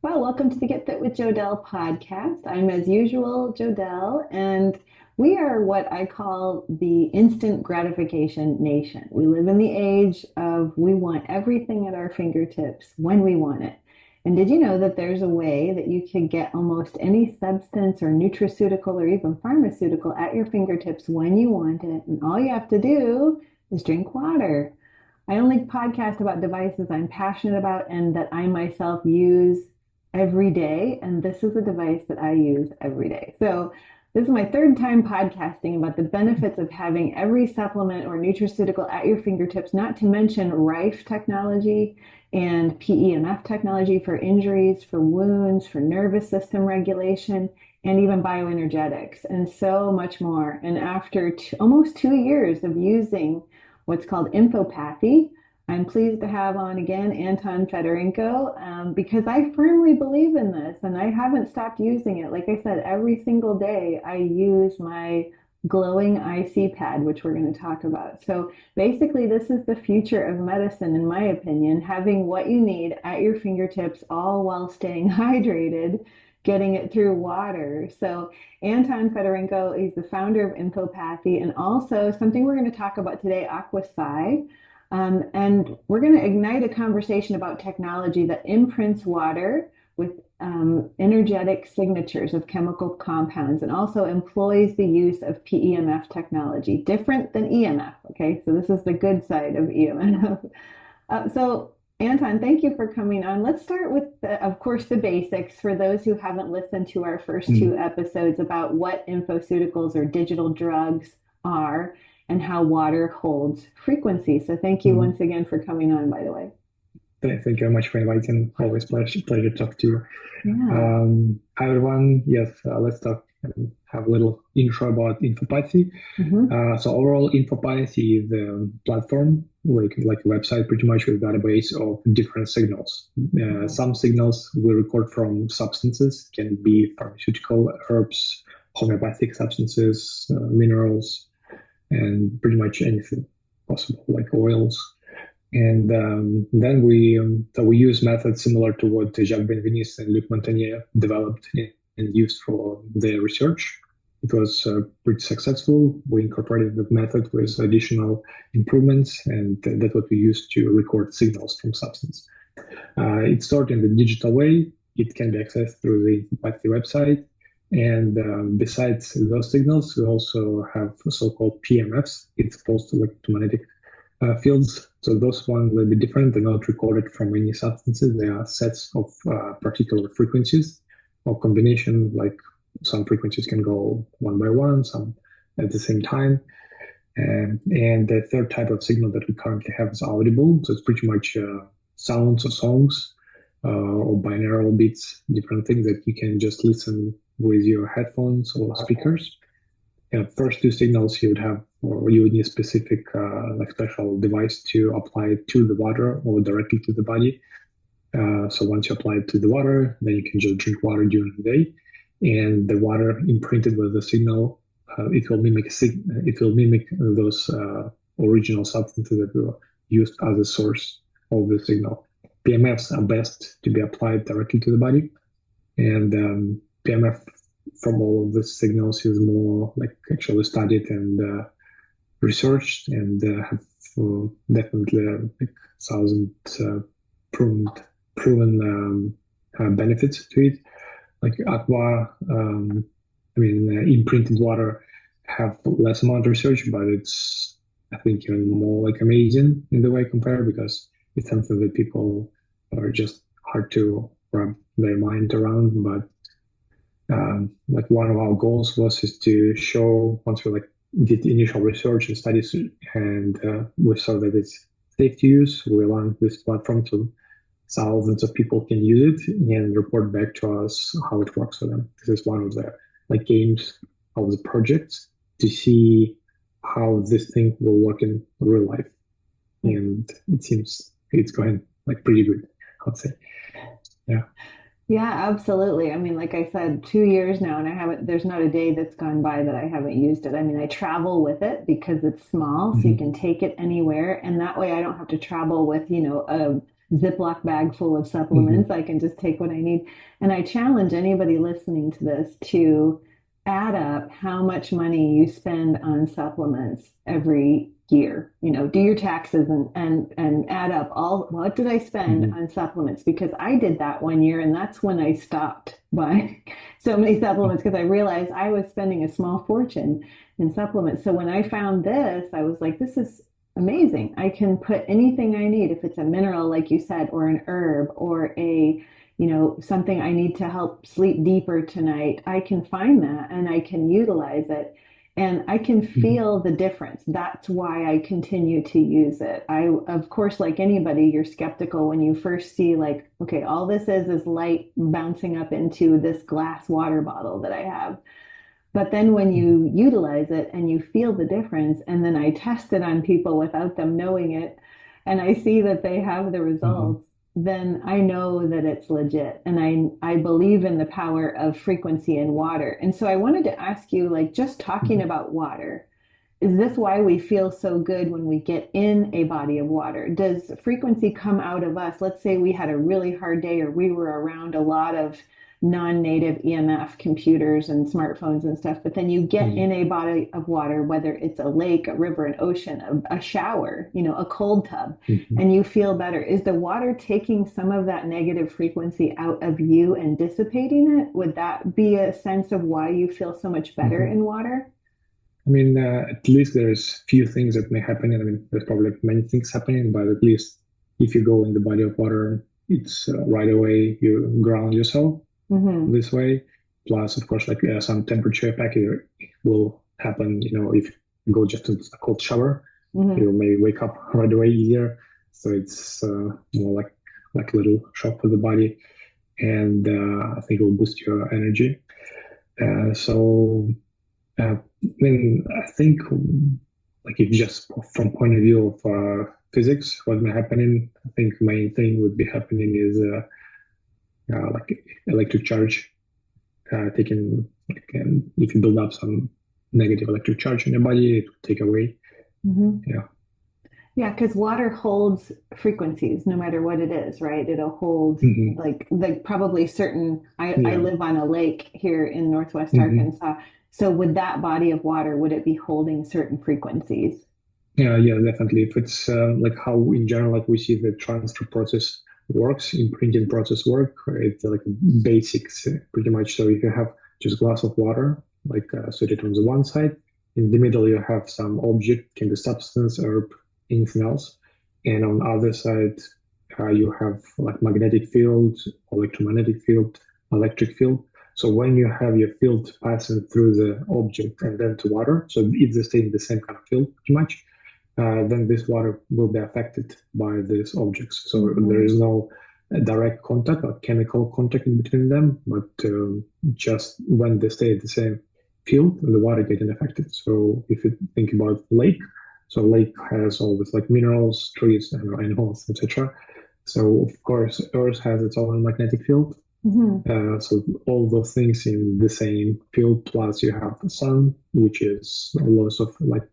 Well, welcome to the Get Fit with Jodelle podcast. I'm, as usual, Jodelle, and we are what I call the instant gratification nation. We live in the age of we want everything at our fingertips when we want it. And did you know that there's a way that you can get almost any substance or nutraceutical or even pharmaceutical at your fingertips when you want it? And all you have to do is drink water. I only podcast about devices I'm passionate about and that I myself use every day. And this is a device that I use every day. So this is my third time podcasting about the benefits of having every supplement or nutraceutical at your fingertips, not to mention rife technology and PEMF technology for injuries, for wounds, for nervous system regulation, and even bioenergetics, and so much more. And after almost 2 years of using what's called INFOpathy, I'm pleased to have on again Anton Fedorenko because I firmly believe in this and I haven't stopped using it. Like I said, every single day I use my glowing IC pad, which we're going to talk about. So basically, this is the future of medicine, in my opinion, having what you need at your fingertips, all while staying hydrated, getting it through water. So Anton Fedorenko is the founder of INFOpathy and also something we're going to talk about today, Aquasci. And we're going to ignite a conversation about technology that imprints water with energetic signatures of chemical compounds and also employs the use of PEMF technology, different than EMF. Okay, so this is the good side of EMF. So, Anton, thank you for coming on. Let's start with, of course, the basics for those who haven't listened to our first two Mm. episodes about what infoceuticals or digital drugs are and how water holds frequency. So, thank you Mm. once again for coming on, by the way. Thank you very much for inviting. Always pleasure to talk to you. Yeah. Hi everyone. Yes, let's talk and have a little intro about INFOpathy. Hmm. So overall, INFOpathy is a platform, like a website, pretty much with a database of different signals. Some signals we record from substances, can be pharmaceutical, herbs, homeopathic substances, minerals, and pretty much anything possible, like oils. And then we use methods similar to what Jacques Benveniste and Luc Montagnier developed and used for their research. It was pretty successful. We incorporated the method with additional improvements, and that's what we use to record signals from substance. It's stored in the digital way. It can be accessed through the INFOpathy website. And besides those signals, we also have so-called PMFs. It's post-electromagnetic fields. So those ones will be different. They're not recorded from any substances. They are sets of particular frequencies or combination. Like some frequencies can go one by one, some at the same time. And the third type of signal that we currently have is audible. So it's pretty much sounds or songs or binaural beats, different things that you can just listen with your headphones or speakers. First two signals you would have, or you would need a specific like special device to apply it to the water or directly to the body. So once you apply it to the water, then you can just drink water during the day, and the water imprinted with the signal, it will mimic those original substances that were used as a source of the signal. PMFs are best to be applied directly to the body, and PMF from all of the signals is more like actually studied and researched and have definitely like thousand proven benefits to it. Like aqua, imprinted water have less amount of research, but it's I think even more like amazing in the way compared because it's something that people are just hard to wrap their mind around. But like one of our goals was is to show once we like did initial research and studies and we saw that it's safe to use. We launched this platform to thousands of people can use it and report back to us how it works for them. This is one of the like aims of the project to see how this thing will work in real life. And it seems it's going like pretty good, I'd say. Yeah. Yeah, absolutely. I mean, like I said, 2 years now, and I haven't, there's not a day that's gone by that I haven't used it. I mean, I travel with it because it's small, so you Mm-hmm. can take it anywhere. And that way I don't have to travel with, Ziploc bag full of supplements. I can just take what I need. And I challenge anybody listening to this to add up how much money you spend on supplements every year. You know, do your taxes and add up all what did I spend on supplements? Because I did that one year and that's when I stopped buying so many supplements because I realized I was spending a small fortune in supplements. So when I found this, I was like, this is amazing. I can put anything I need, if it's a mineral, like you said, or an herb or a something I need to help sleep deeper tonight, I can find that and I can utilize it and I can feel the difference. That's why I continue to use it. Of course, like anybody, you're skeptical when you first see like, okay, all this is light bouncing up into this glass water bottle that I have. But then when you utilize it and you feel the difference, and then I test it on people without them knowing it, and I see that they have the results, then I know that it's legit. And I believe in the power of frequency in water. And so I wanted to ask you, like, just talking about water, is this why we feel so good when we get in a body of water? Does frequency come out of us? Let's say we had a really hard day or we were around a lot of non-native EMF computers and smartphones and stuff, but then you get in a body of water, whether it's a lake, a river, an ocean, a shower, a cold tub, and you feel better. Is the water taking some of that negative frequency out of you and dissipating it? Would that be a sense of why you feel so much better in water? I mean, at least there's few things that may happen. I mean, there's probably many things happening, but at least if you go in the body of water, it's right away you ground yourself this way. Plus, of course, like some temperature effect will happen. If you go just to a cold shower, you may wake up right away easier. So it's more like a little shock for the body, and I think it will boost your energy. I think, like, if just from point of view of physics, what may happen, I think main thing would be happening is like electric charge taking, if you build up some negative electric charge in your body, it will take away. Yeah, because water holds frequencies no matter what it is, right? It'll hold like probably certain. I live on a lake here in Northwest Arkansas. So would that body of water, would it be holding certain frequencies? Yeah, definitely. If it's like how in general, like we see the transfer process works, imprinting process work, it's like basics pretty much. So if you have just glass of water, like set it on the one side, in the middle you have some object, can be substance, herb, anything else, and on the other side you have like magnetic field, electromagnetic field, electric field. So when you have your field passing through the object and then to water, so it's the same kind of field pretty much, then this water will be affected by these objects. So there is no direct contact or chemical contact in between them, but just when they stay at the same field, the water getting affected. So if you think about lake, so lake has all this like minerals, trees, and animals, etc. So of course, Earth has its own magnetic field. So all those things in the same field, plus you have the sun, which is lots of like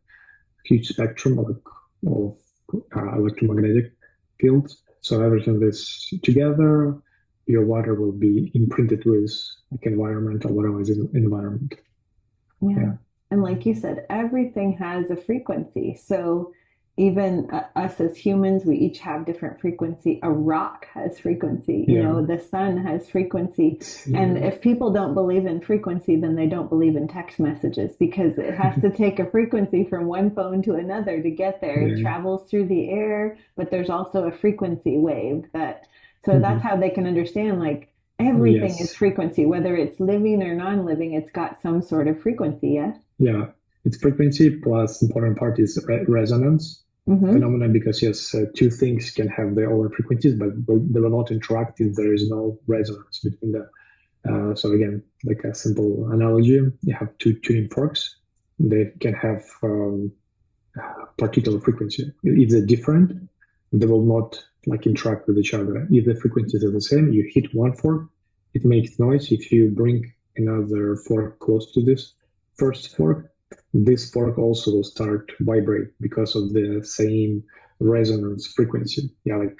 huge spectrum of electromagnetic fields. So everything is together, your water will be imprinted with like environmental, whatever is in environment. Yeah. And like you said, everything has a frequency. So even us as humans, we each have different frequency. A rock has frequency, the sun has frequency. And if people don't believe in frequency, then they don't believe in text messages because it has to take a frequency from one phone to another to get there. It travels through the air, but there's also a frequency wave so that's how they can understand like everything is frequency, whether it's living or non-living, it's got some sort of frequency, yes? Yeah, it's frequency plus important part is resonance phenomenon, because two things can have their own frequencies, but they will not interact if there is no resonance between them. So again, like a simple analogy, you have two tuning forks. They can have particular frequency. If they're different, they will not like interact with each other. If the frequencies are the same, you hit one fork, it makes noise. If you bring another fork close to this first fork, this fork also will start vibrate because of the same resonance frequency. Yeah, like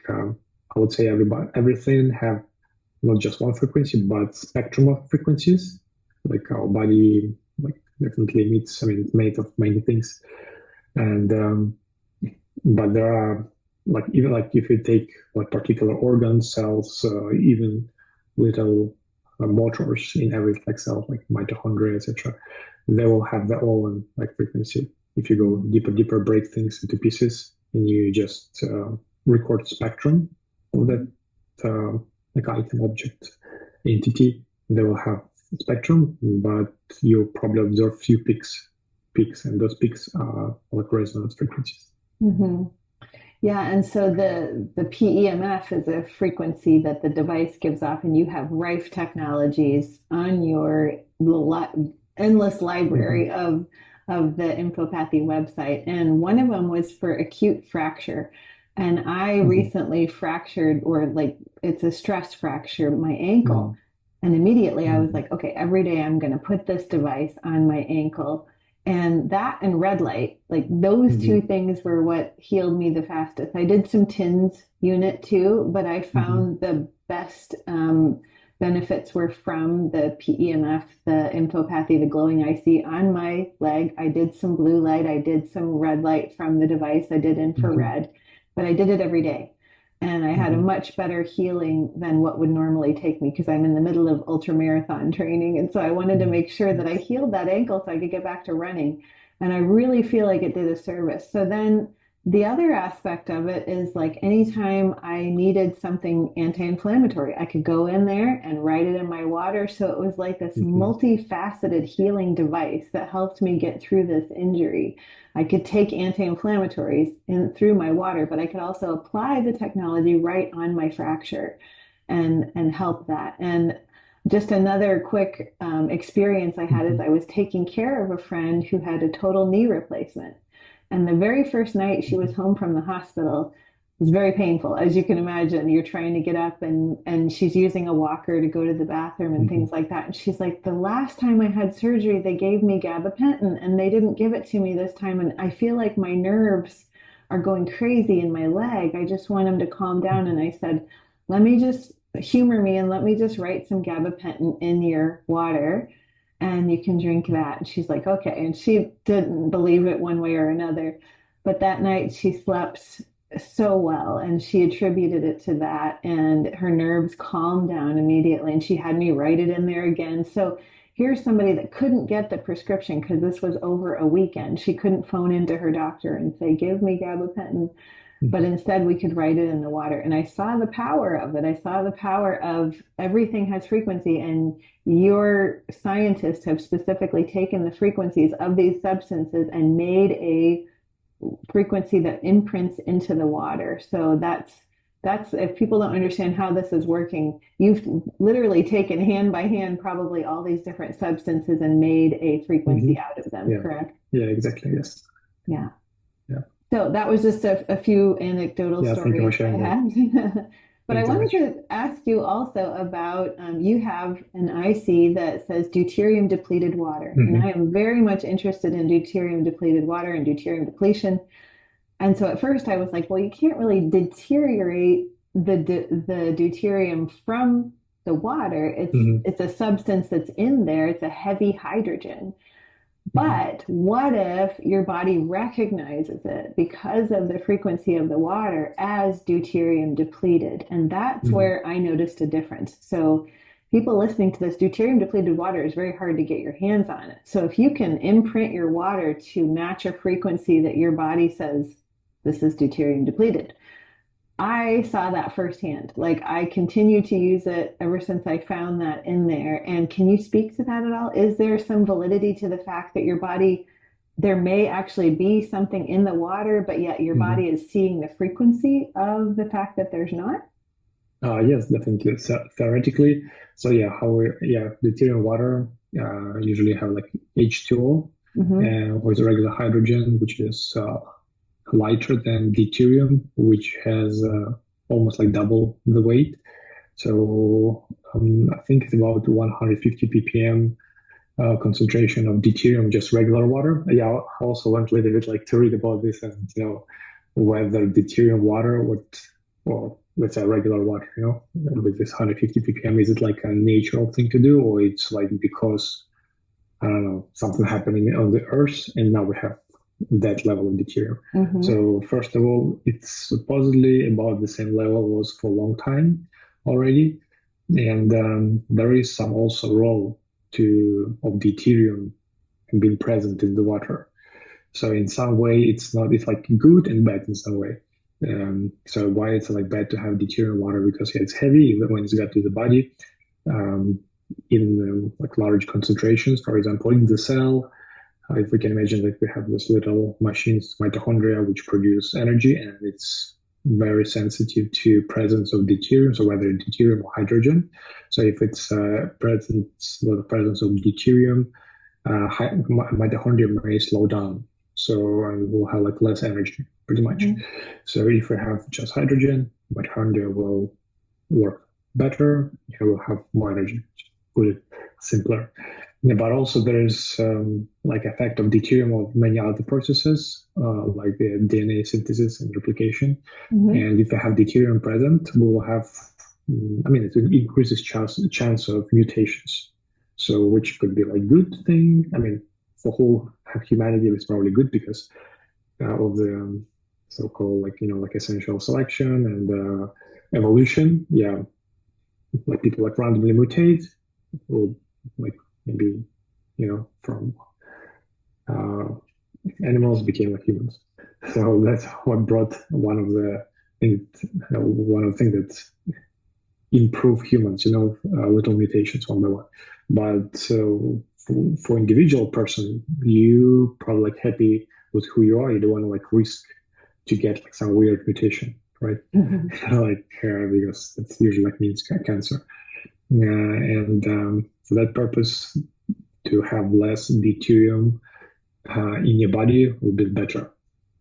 I would say everything have not just one frequency, but spectrum of frequencies. Like our body, like definitely meets. I mean, it's made of many things, and but there are like even like if you take like particular organs, cells, even little motors in every like cell, like mitochondria, etc. They will have their own like frequency. If you go deeper, break things into pieces, and you just record spectrum of that like item, object, entity, they will have spectrum, but you'll probably observe few peaks, and those peaks are like resonance frequencies. Mm-hmm. Yeah, and so the PEMF is a frequency that the device gives off, and you have rife technologies on your endless library of the INFOpathy website. And one of them was for acute fracture. And I recently fractured, or like it's a stress fracture, my ankle. And immediately I was like, okay, every day I'm going to put this device on my ankle. And that and red light, like those two things were what healed me the fastest. I did some TINS unit too, but I found the best benefits were from the PEMF, the INFOpathy, the glowing IC on my leg. I did some blue light, I did some red light from the device, I did infrared, but I did it every day. And I had a much better healing than what would normally take me because I'm in the middle of ultra marathon training. And so I wanted to make sure that I healed that ankle so I could get back to running. And I really feel like it did a service. So then the other aspect of it is like anytime I needed something anti-inflammatory, I could go in there and write it in my water. So it was like this multifaceted healing device that helped me get through this injury. I could take anti-inflammatories in through my water, but I could also apply the technology right on my fracture and help that. And just another quick experience I had is I was taking care of a friend who had a total knee replacement. And the very first night she was home from the hospital, it was very painful. As you can imagine, you're trying to get up and she's using a walker to go to the bathroom and things like that. And she's like, the last time I had surgery, they gave me gabapentin and they didn't give it to me this time. And I feel like my nerves are going crazy in my leg. I just want them to calm down. And I said, let me just humor me and let me just write some gabapentin in your water and you can drink that. And she's like, okay. And she didn't believe it one way or another. But that night she slept so well and she attributed it to that. And her nerves calmed down immediately. And she had me write it in there again. So here's somebody that couldn't get the prescription because this was over a weekend. She couldn't phone into her doctor and say, give me gabapentin. But instead we could write it in the water. And I saw the power of it. I saw the power of everything has frequency, and your scientists have specifically taken the frequencies of these substances and made a frequency that imprints into the water. So that's if people don't understand how this is working, you've literally taken hand by hand probably all these different substances and made a frequency out of them, correct? Yeah, exactly. Yes. Yeah. Yeah. So that was just a few anecdotal stories I had. But I wanted to ask you also about you have an IC that says deuterium depleted water. And I am very much interested in deuterium depleted water and deuterium depletion. And so at first I was like, well, you can't really deteriorate the deuterium from the water. It's a substance that's in there. It's a heavy hydrogen. But what if your body recognizes it because of the frequency of the water as deuterium depleted? And that's where I noticed a difference. So people listening to this, deuterium depleted water is very hard to get your hands on it. So if you can imprint your water to match a frequency that your body says, this is deuterium depleted, I saw that firsthand. Like I continue to use it ever since I found that in there. And can you speak to that at all? Is there some validity to the fact that your body, there may actually be something in the water, but yet your body is seeing the frequency of the fact that there's not? Yes, definitely. So theoretically, so deuterium water usually have like H2O with regular hydrogen, which is lighter than deuterium, which has almost like double the weight. So I think it's about 150 ppm concentration of deuterium, just regular water. Yeah, I also went a little bit like to read about this and whether deuterium water or let's say regular water, with this 150 ppm? Is it like a natural thing to do, or it's like because, I don't know, something happening on the Earth and now we have that level of deuterium? So first of all, it's supposedly about the same level was for a long time already, and there is some also role of deuterium being present in the water. So in some way, it's like good and bad in some way. So why it's like bad to have deuterium water? Because it's heavy when it's got to the body, in like large concentrations. For example, in the cell, if we can imagine that we have this little machines, mitochondria, which produce energy, and it's very sensitive to presence of deuterium, so whether deuterium or hydrogen. So if it's the presence of deuterium, mitochondria may slow down, so we'll have like less energy, pretty much. So if we have just hydrogen, mitochondria will work better, we'll have more energy. Put it simpler. But also there's like effect of deuterium of many other processes, like the DNA synthesis and replication. And if we have deuterium present, we will have, it increases chance of mutations. So which could be like good thing. For whole humanity, it's probably good because of the so-called like essential selection and evolution. Yeah, like people like randomly mutate, or like maybe from animals became like humans. So that's what brought one of the things that improve humans, little mutations one by one. But for individual person, you probably like happy with who you are. You don't want to like risk to get like some weird mutation, right? Because that's usually like means cancer. And for that purpose, to have less deuterium in your body would be better.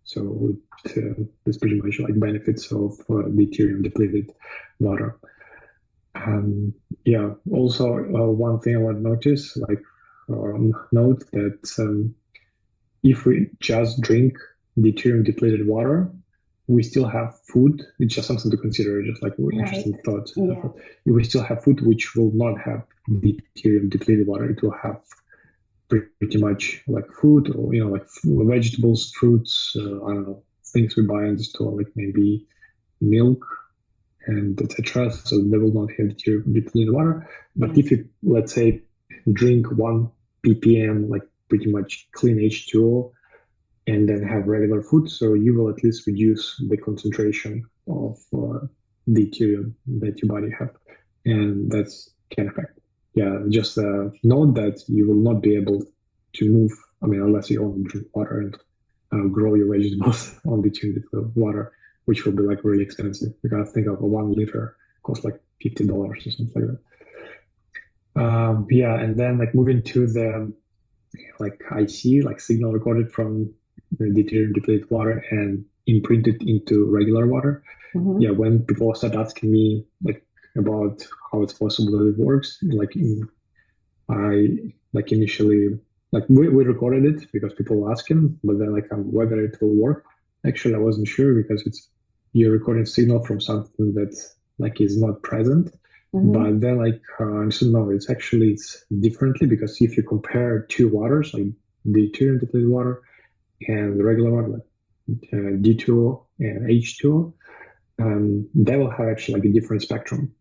So it's pretty much like benefits of deuterium depleted water. Also one thing I want to notice, note that if we just drink deuterium depleted water, we still have food. It's just something to consider, just like interesting thought. Yeah. We still have food which will not have deuterium depleted water. It will have pretty much like food, or like vegetables, fruits, I don't know, things we buy in the store, like maybe milk and etc. So they will not have deuterium depleted water. But if you, let's say, drink 1 ppm, like pretty much clean H2O, and then have regular food, so you will at least reduce the concentration of deuterium that your body have, and that's can affect. Yeah, just note that you will not be able to move, unless you only drink water and grow your vegetables on deuterium water, which will be like really expensive. You gotta think of a 1 liter costs like $50 or something like that. And then like moving to the like IC, like signal recorded from the deuterium depleted water and imprinted into regular water. When people start asking me like about how it's possible that it works, I initially we recorded it because people were asking, but then whether it will work, actually I wasn't sure, because you're recording signal from something that is not present. But then I said no, it's differently, because if you compare two waters, like deuterium depleted water and the regular water, like D2O and H2O, they will have actually a different spectrum,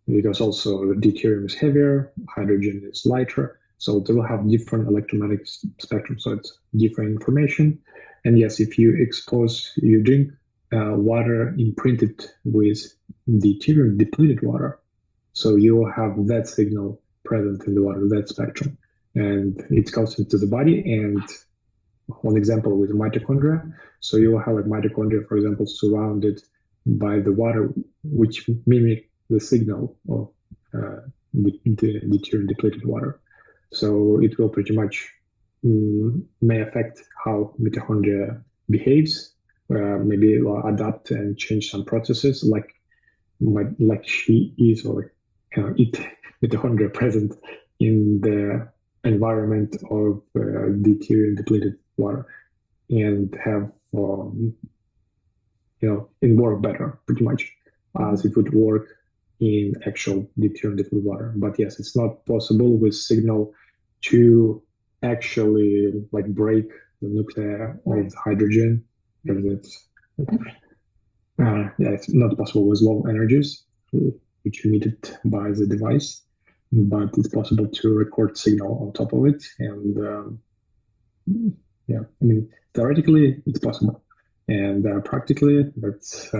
because also the deuterium is heavier, hydrogen is lighter, so they will have different electromagnetic spectrum, so it's different information. And yes, if you drink water imprinted with deuterium depleted water, so you will have that signal present in the water, that spectrum, and it goes into the body. And one example with mitochondria, so you will have mitochondria, for example, surrounded by the water, which mimic the signal of the deuterium depleted water. So it will pretty much may affect how mitochondria behaves, maybe adapt and change some processes, like she is, or it mitochondria present in the environment of deuterium depleted water, and have and work better, pretty much. as it would work in actual deuterium depleted water. But yes, it's not possible with signal to actually like break the nuclei of hydrogen, because it's not possible with low energies, which are emitted by the device. But it's possible to record signal on top of it, and I mean, theoretically it's possible, and practically that's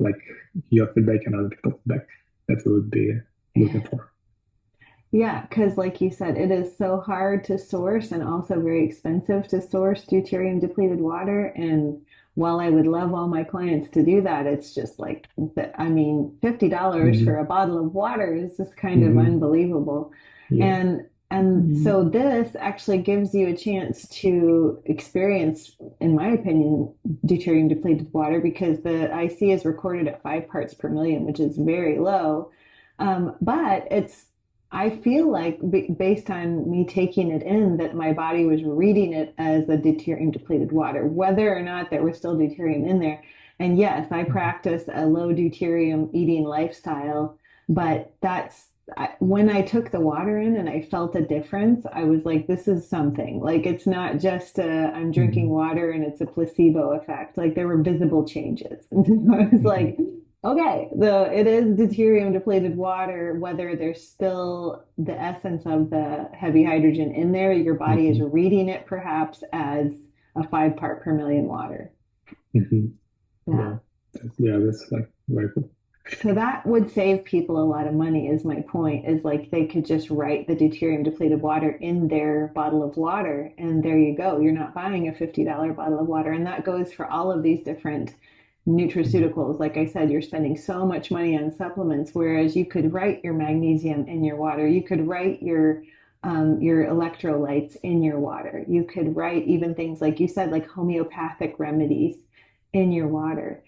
like your feedback and other people's feedback that we would be looking for. Yeah, because like you said, it is so hard to source and also very expensive to source deuterium depleted water. And while I would love all my clients to do that, it's just like, I mean, $50 for a bottle of water is just kind of unbelievable. Yeah. And so this actually gives you a chance to experience, in my opinion, deuterium depleted water, because the IC is recorded at 5 parts per million, which is very low. But I feel like based on me taking it in, that my body was reading it as a deuterium depleted water, whether or not there was still deuterium in there. And yes, I practice a low deuterium eating lifestyle, but when I took the water in and I felt a difference, I was like, this is something. Like, it's not just I'm drinking water and it's a placebo effect. Like, there were visible changes. And so I was like, okay, it is deuterium depleted water, whether there's still the essence of the heavy hydrogen in there, your body is reading it perhaps as a 5 part per million water. Yeah, that's like very cool. So that would save people a lot of money, is my point, is like they could just write the deuterium depleted water in their bottle of water, and there you go. You're not buying a $50 bottle of water. And that goes for all of these different nutraceuticals. Like I said, you're spending so much money on supplements, whereas you could write your magnesium in your water. You could write your electrolytes in your water. You could write even things like you said, like homeopathic remedies in your water.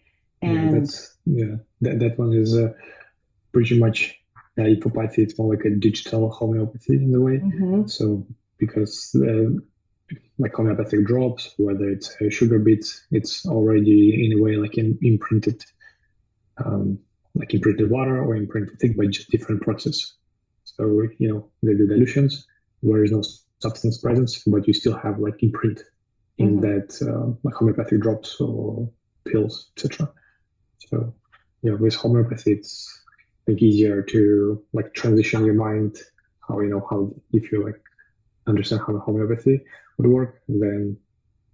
And that one is pretty much INFOpathy. It's more like a digital homeopathy in a way. So because like homeopathic drops, whether it's sugar beets, it's already in a way like imprinted water or imprinted thing, but just different process. So they do dilutions where there's no substance presence, but you still have like imprint in that like homeopathic drops or pills, etc. So with homeopathy, it's like easier to like transition your mind. How if you like understand how the homeopathy would work, then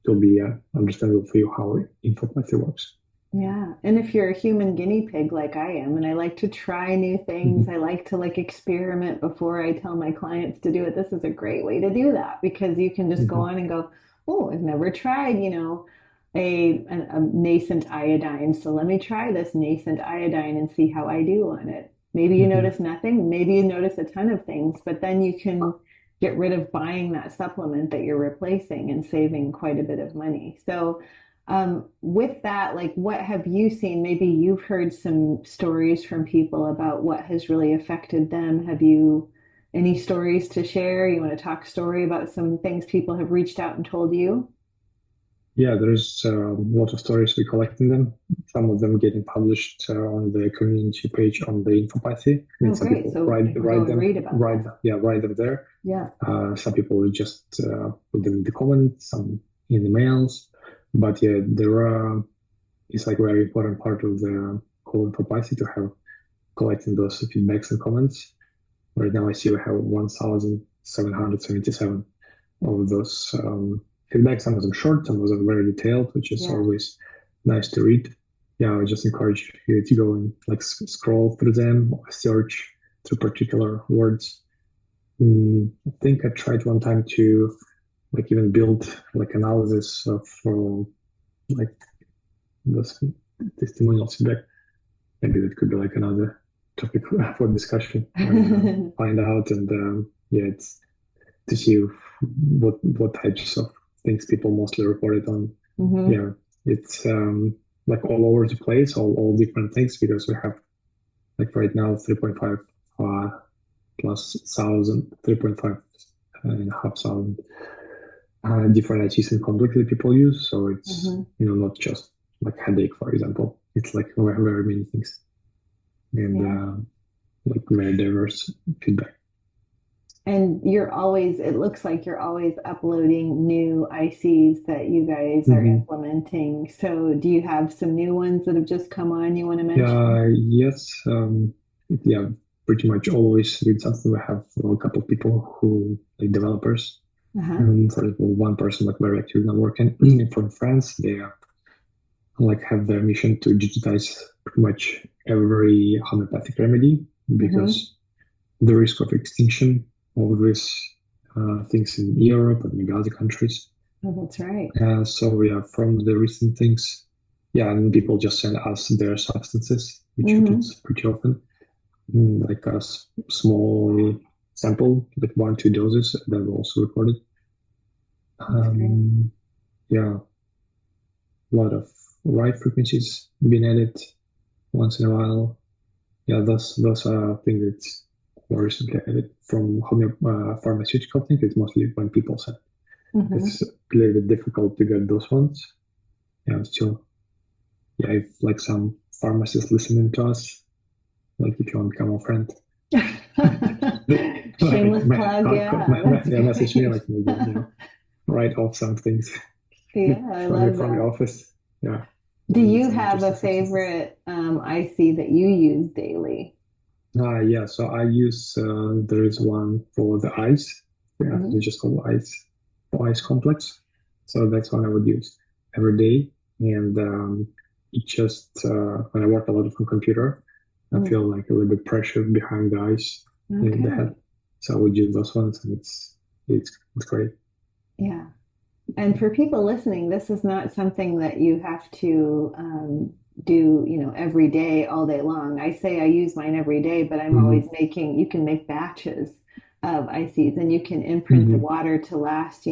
it'll be understandable for you how INFOpathy works. Yeah. And if you're a human guinea pig like I am, and I like to try new things, I like to like experiment before I tell my clients to do it. This is a great way to do that, because you can just go on and go, oh, I've never tried, a nascent iodine. So let me try this nascent iodine and see how I do on it. Maybe you notice nothing, maybe you notice a ton of things, but then you can get rid of buying that supplement that you're replacing and saving quite a bit of money. So with that, like, what have you seen? Maybe you've heard some stories from people about what has really affected them. Have you any stories to share? You want to talk story about some things people have reached out and told you? Yeah, there's a lot of stories. We're collecting them. Some of them getting published on the community page on the INFOpathy. Oh, great! So write them there. Yeah. Some people will just put them in the comments, some in the mails. But yeah, it's like a very important part of the whole INFOpathy to have collecting those feedbacks and comments. Right now, I see we have 1,777 of those feedback. Some of them short, some of them very detailed, which is always nice to read. Yeah, I just encourage you to go and like scroll through them or search through particular words. I think I tried one time to like even build like analysis of like those testimonial feedback. Maybe that could be like another topic for discussion. Find out and it's to see what types of things people mostly reported on. Yeah, it's like all over the place, all different things, because we have like right now 3.5 plus 3.5 and a half thousand different ITs and complex that people use. So it's not just like headache, for example. It's like very, very many things. and like very diverse feedback. And it looks like you're always uploading new ICs that you guys are Mm-hmm. implementing. So do you have some new ones that have just come on you want to mention? Yes, yeah, pretty much always with something we have a couple of people who like developers. Uh-huh. For example, one person like very active now working from France. They like have their mission to digitize pretty much every homeopathic remedy Mm-hmm. because the risk of extinction of these things in Europe and maybe other countries. Oh, that's right. So yeah, from the recent things, yeah, and people just send us their substances, which Mm-hmm. happens pretty often, like a small sample, like 1, 2 doses that we also recorded. That's great. Yeah, a lot of rife frequencies being added once in a while. Yeah, those are things that's more recently added from pharmaceutical thing. It's mostly when people send. Mm-hmm. It's a little bit difficult to get those ones. Yeah, still, yeah, if like some pharmacists listening to us, like if you want to become a friend, like Shameless plug. Yeah, that's yeah, message me great. like maybe write off some things Yeah, I from love from the that. office. Yeah, Do on you some have a interesting substances. favorite IC that you use daily? Yeah, so I use there is one for the ice. Yeah, Mm-hmm. it's just called ice complex. So that's one I would use every day. And it just when I work a lot on computer, I Mm. feel like a little bit pressure behind the eyes in the head. Okay. So I would use those ones, and it's great. Yeah. And for people listening, this is not something that you have to do, every day, all day long. I say I use mine every day, but I'm always Hmm. you can make batches of ICs and you can imprint the Hmm. water to last,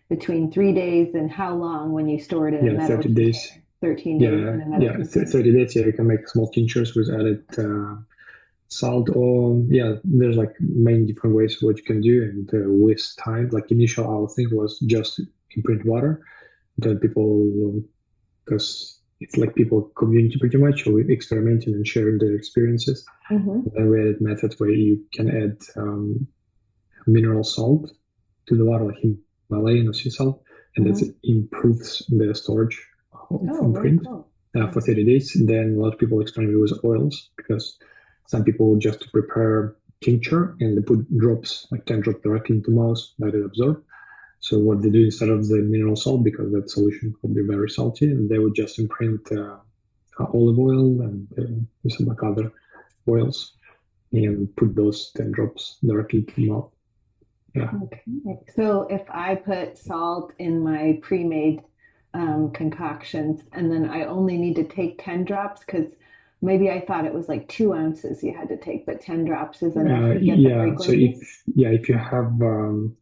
between 3 days and how long when you store it in a Yeah, metal 30 days. container, 13 days Yeah, in a metal yeah, container. 30 days. Yeah, you can make small tinctures with added salt or yeah, there's like many different ways what you can do, and with time, like initial our thing was just imprint water. Then people, because it's like people community pretty much, or experimenting and sharing their experiences. Hmm. And then we added methods where you can add mineral salt to the water, like Himalayan or sea salt, and that Hmm. improves the storage of Oh, very imprint cool. Yeah. for 30 days. Then a lot of people experiment with oils because some people just prepare tincture and they put drops, like 10 drops directly into mouth, let it absorb. So what they do instead of the mineral salt, because that solution will be very salty, and they would just imprint olive oil and some like other oils and put those 10 drops directly into the mouth. Yeah. Okay. So if I put salt in my pre-made concoctions and then I only need to take 10 drops because maybe I thought it was like 2 ounces you had to take, but 10 drops is enough to get the Yeah, so frequency. if you have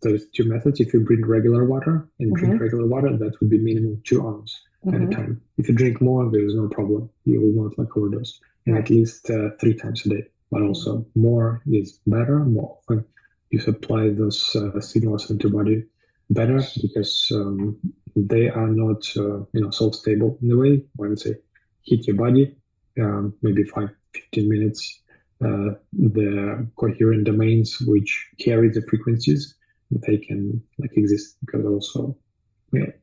there's two methods. If you drink regular water and drink Hmm. regular water, that would be minimum 2 ounces at a Hmm. time. If you drink more, there is no problem. You will not like overdose, and at Right. least 3 times a day. But Hmm. also more is better. More often you supply those signals into body better because they are not so stable in a way. Once they hit your body, maybe 5-15 minutes the coherent domains which carry the frequencies they can like exist because also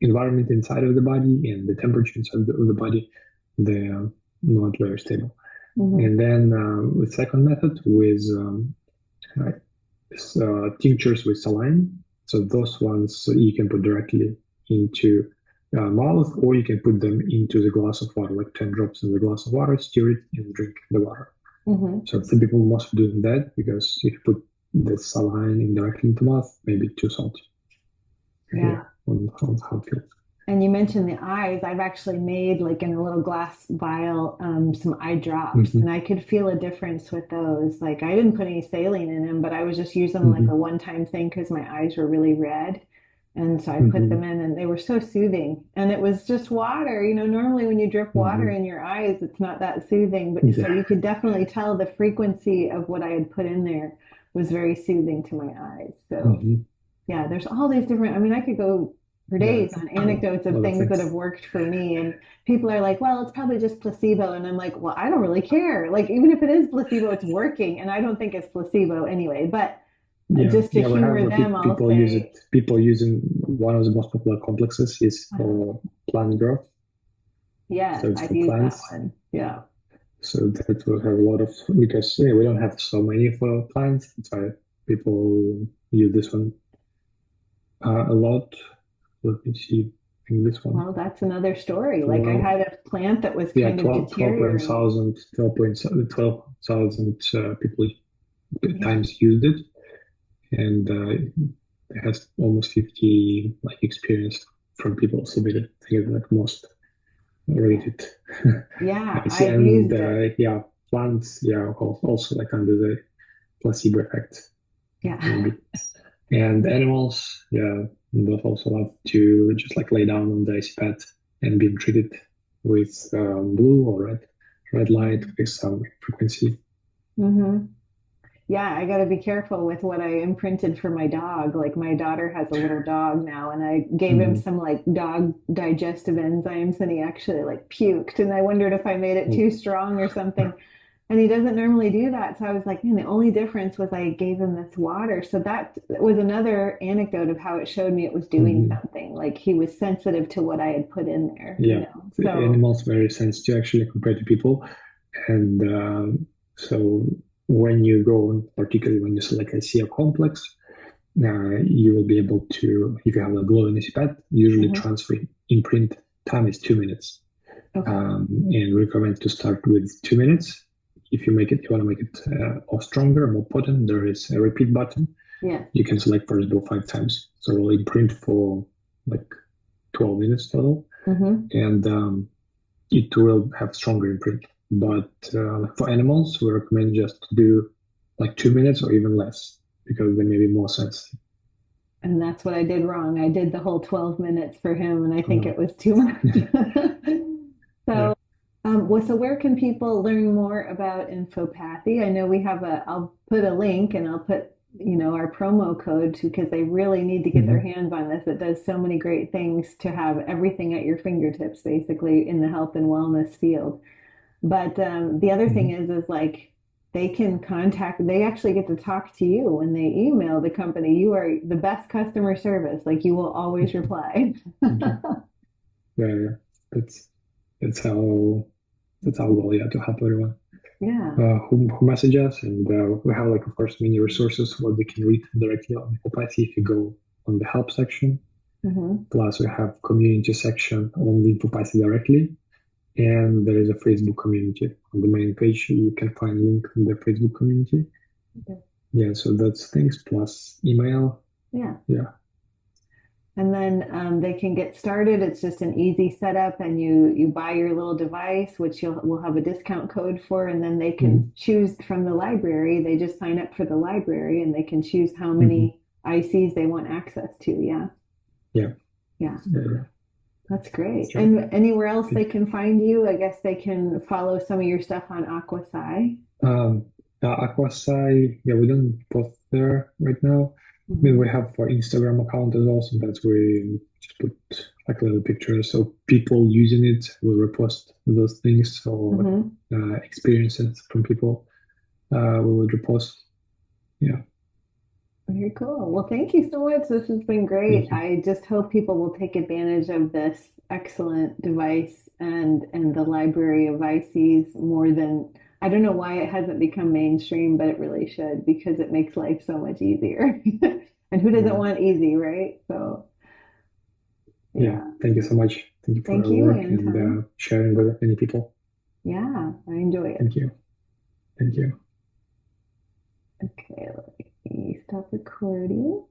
environment inside of the body and the temperature inside of the body they are not very stable. Hmm. And then the second method with uh, tinctures with saline, so those ones you can put directly into mouth, or you can put them into the glass of water, like 10 drops in the glass of water, stir it and drink the water. Hmm. So some people must do that because if you put the saline indirectly into mouth, maybe too salty. Yeah. Yeah, on how it feels. And you mentioned the eyes. I've actually made like in a little glass vial some eye drops, Mm-hmm, and I could feel a difference with those. Like I didn't put any saline in them, but I was just using them like mm-hmm, a one-time thing because my eyes were really red. And so I put mm-hmm, them in and they were so soothing. And it was just water. Normally when you drip water mm-hmm. in your eyes, it's not that soothing. But so Yeah. you could definitely tell the frequency of what I had put in there was very soothing to my eyes. So Mm-hmm. yeah, there's all these different, I mean, I could go for Yeah, days on anecdotes a of lot of things that things. have worked for me. And people are like, well, it's probably just placebo. And I'm like, well, I don't really care. Like, even if it is placebo, it's working. And I don't think it's placebo anyway. But Yeah, just to yeah, we have humor them, I'll people use say, it. People using one of the most popular complexes is for plant growth. yes, So it's I've for used that plants. one. Yeah. So that will have a lot of, because we don't have so many for plants. That's why people use this one a lot. Let me see in this one. Well, that's another story. Like I Well, had a plant that was yeah, kind of deteriorating. 12,000 people Yeah. times used it, and it has almost 50 like experience from people submitted. I think it's like most rated. Yeah, I see, I've and used it. yeah, plants, yeah, also like under the placebo effect, Yeah. maybe. And animals, yeah, those also love to just like lay down on the icy pad and be treated with blue or red light with some frequency. Hmm. Yeah, I got to be careful with what I imprinted for my dog. Like my daughter has a little dog now, and I gave him Mm-hmm. some like dog digestive enzymes, and he actually like puked. And I wondered if I made it Oh, too strong or something. And he doesn't normally do that. So I was like, man, the only difference was I gave him this water. So that was another anecdote of how it showed me it was doing mm-hmm. something. Like he was sensitive to what I had put in there, you Yeah, know? the So, animals very sensitive actually compared to people, and so when you go on, particularly when you select a CO complex, you will be able to, if you have a glow in pad, usually mhm. transfer imprint time is 2 minutes. Okay. And recommend to start with 2 minutes. If you want to make it more stronger, more potent, there is a repeat button. Yes. You can select for example 5 times. So we'll imprint for like 12 minutes total, Hmm. and it will have stronger imprint. But for animals, we recommend just to do like 2 minutes or even less because they may be more sensitive. And that's what I did wrong. I did the whole 12 minutes for him, and I think Uh, it was too much. yeah. So, so where can people learn more about INFOpathy? I know we have I'll put a link and I'll put, our promo code because they really need to get their Mm-hmm. hands on this. It does so many great things to have everything at your fingertips, basically, in the health and wellness field. But the other thing Mm-hmm. is like they actually get to talk to you when they email the company. You are the best customer service. Like you will always reply. Thank you. Yeah, yeah. That's that's how that's our goal. Yeah, to help everyone. Yeah. Who message us, and we have like of course many resources what they can read directly on INFOpathy if you go on the help section. Hmm. Plus we have community section on the INFOpathy directly, and there is a Facebook community on the main page. You can find link in the Facebook community. Okay. Yeah, so that's things plus email. Yeah. Yeah. And then they can get started. It's just an easy setup, and you buy your little device, which we'll have a discount code for, and then they can Mm-hmm. choose from the library. They just sign up for the library, and they can choose how Mm-hmm. many ICs they want access to. Yeah, Yeah. yeah, Yeah. that's great. That's right. And anywhere else they can find you, I guess they can follow some of your stuff on Aquasci. Um, Aquasci, yeah, we don't post there right now. I mean, we Hmm. have our Instagram account as well. Sometimes we just put like little pictures, so people using it will repost those things or Hmm. experiences from people. We will repost. Yeah, Very cool. Well, thank you so much. This has been great. thank you. I just hope people will take advantage of this excellent device and the library of ICs more than I don't know why it hasn't become mainstream, but it really should because it makes life so much easier. And who doesn't Yeah, want easy, right? So, yeah. yeah. Thank you so much. Thank you for Thank your you, work and Anton. sharing with many people. Yeah, I enjoy it. Thank you. Thank you. Okay, let me stop recording.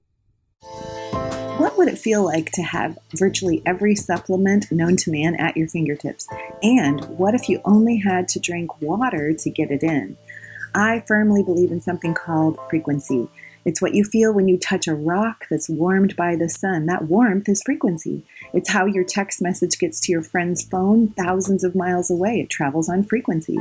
What would it feel like to have virtually every supplement known to man at your fingertips? And what if you only had to drink water to get it in? I firmly believe in something called frequency. It's what you feel when you touch a rock that's warmed by the sun. That warmth is frequency. It's how your text message gets to your friend's phone thousands of miles away. It travels on frequency.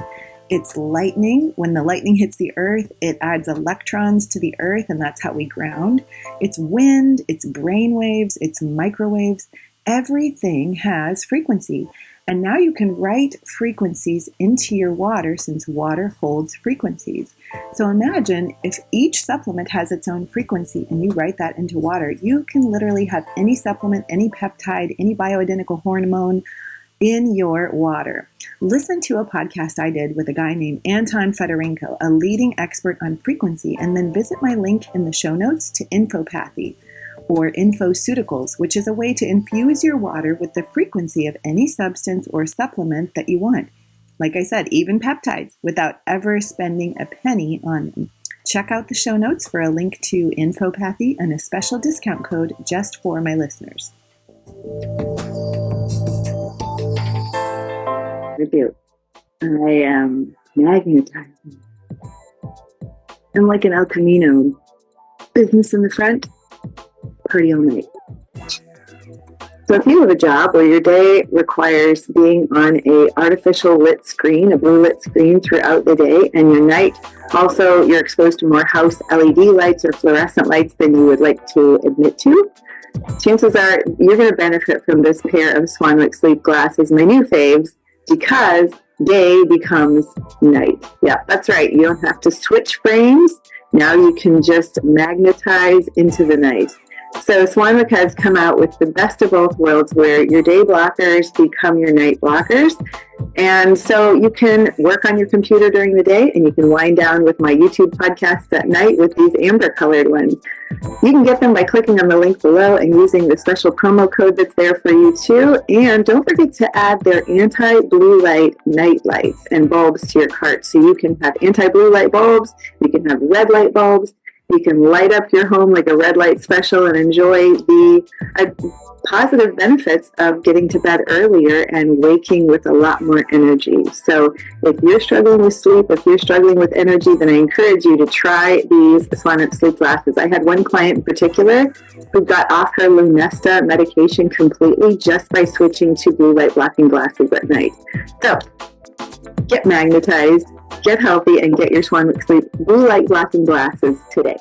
It's lightning. When the lightning hits the earth, it adds electrons to the earth, and that's how we ground. It's wind, it's brain waves, it's microwaves. Everything has frequency. And now you can write frequencies into your water, since water holds frequencies. So imagine if each supplement has its own frequency and you write that into water, you can literally have any supplement, any peptide, any bioidentical hormone in your water. Listen to a podcast I did with a guy named Anton Fedorenko, a leading expert on frequency, and then visit my link in the show notes to INFOpathy or INFOceuticals, which is a way to infuse your water with the frequency of any substance or supplement that you want. Like I said, even peptides, without ever spending a penny on them. Check out the show notes for a link to INFOpathy and a special discount code just for my listeners. I am magnetizing. I'm like an El Camino. Business in the front, party all night. So if you have a where your day requires being on a artificial lit screen, a blue lit screen throughout the day, and your night also you're exposed to more house LED lights or fluorescent lights than you would like to admit to, chances are you're going to benefit from this pair of Swanwick sleep glasses, my new faves, because day becomes night. Yeah, that's right. You don't have to switch frames. Now you can just magnetize into the night. So Swanwick has come out with the best of both worlds, where your day blockers become your night blockers. And so you can work on your computer during the day, and you can wind down with my YouTube podcasts at night with these amber colored ones. You can get them by clicking on the link below and using the special promo code that's there for you too. And don't forget to add their anti-blue light night lights and bulbs to your cart. So you can have anti-blue light bulbs, you can have red light bulbs, you can light up your home like a red light special and enjoy the positive benefits of getting to bed earlier and waking with a lot more energy. So if you're struggling with sleep, if you're struggling with energy, then I encourage you to try these Swanwick sleep glasses. I had one client in particular who got off her Lunesta medication completely just by switching to blue light blocking glasses at night. So get magnetized, get healthy, and get your Swanwick sleep blue light blocking glasses today.